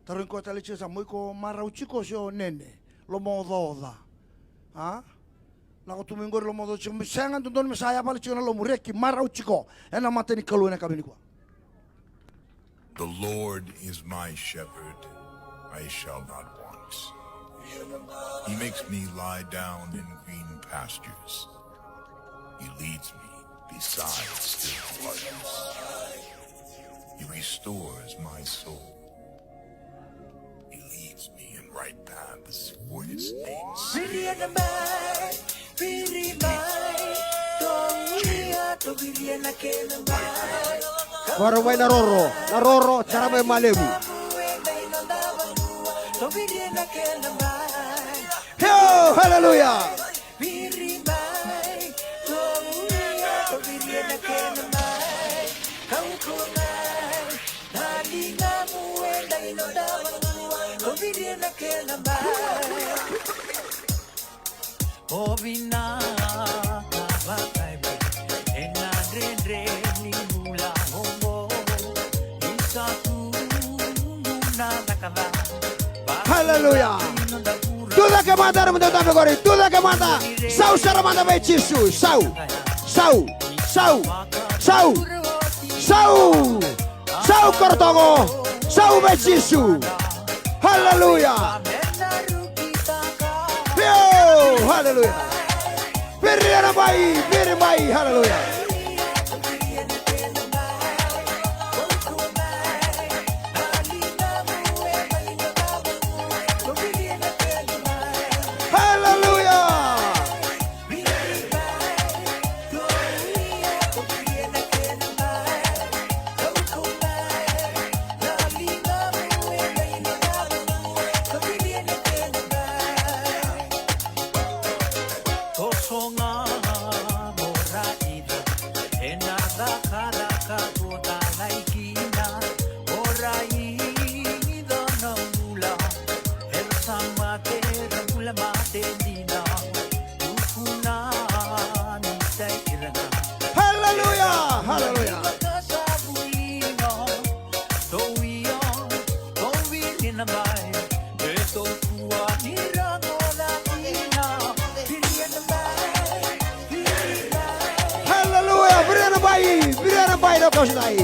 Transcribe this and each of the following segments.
Tarin ko tali sa mo ko marauchiko sio nene. Lomododa. Ha? Nako tumingo lomodo chiko misangan tundon misaya pala chiko na lomureki marauchiko. Ena mateni kaluena kami ko. The Lord is my shepherd, I shall not want. He makes me lie down in green pastures. He leads me beside still waters. He restores my soul. He leads me in right paths for his name's sake. Waraway naroro, cara may malibu. Yo, hallelujah. Hallelujah. Tudo que manda no teu agora, tudo que manda. Sau saramanda vai tisu, sau. Sau kortongo, sau vai tisu. Hallelujah. Yo, hallelujah. Beri mai, hallelujah. Beriana bai do kau sedai.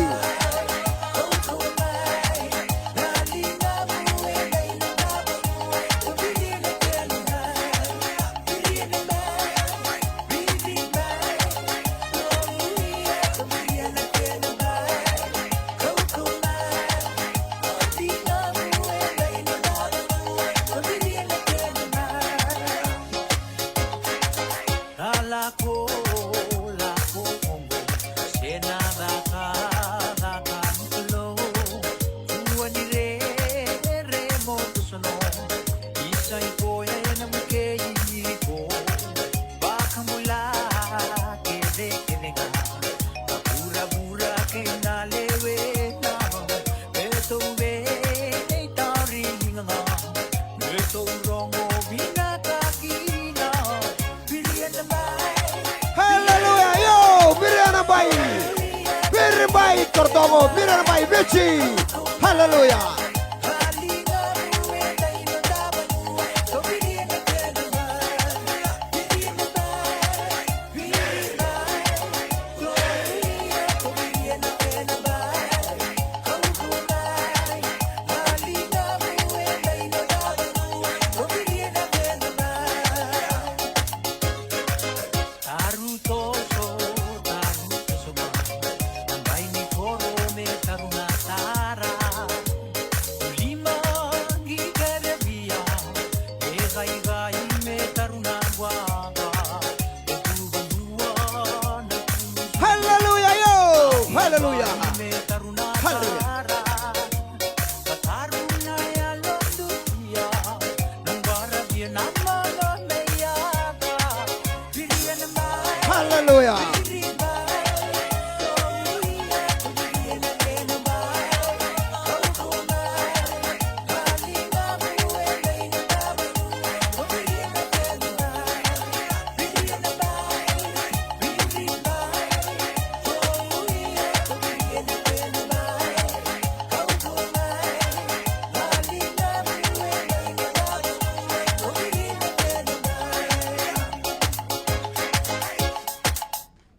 Kortomo, Beriana bai beci. Hallelujah. Hallelujah.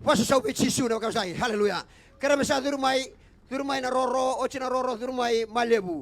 Wasa sa Yesus na kausay. Haleluya. Karena masa durmai na roro, oci na roro durmai malebu.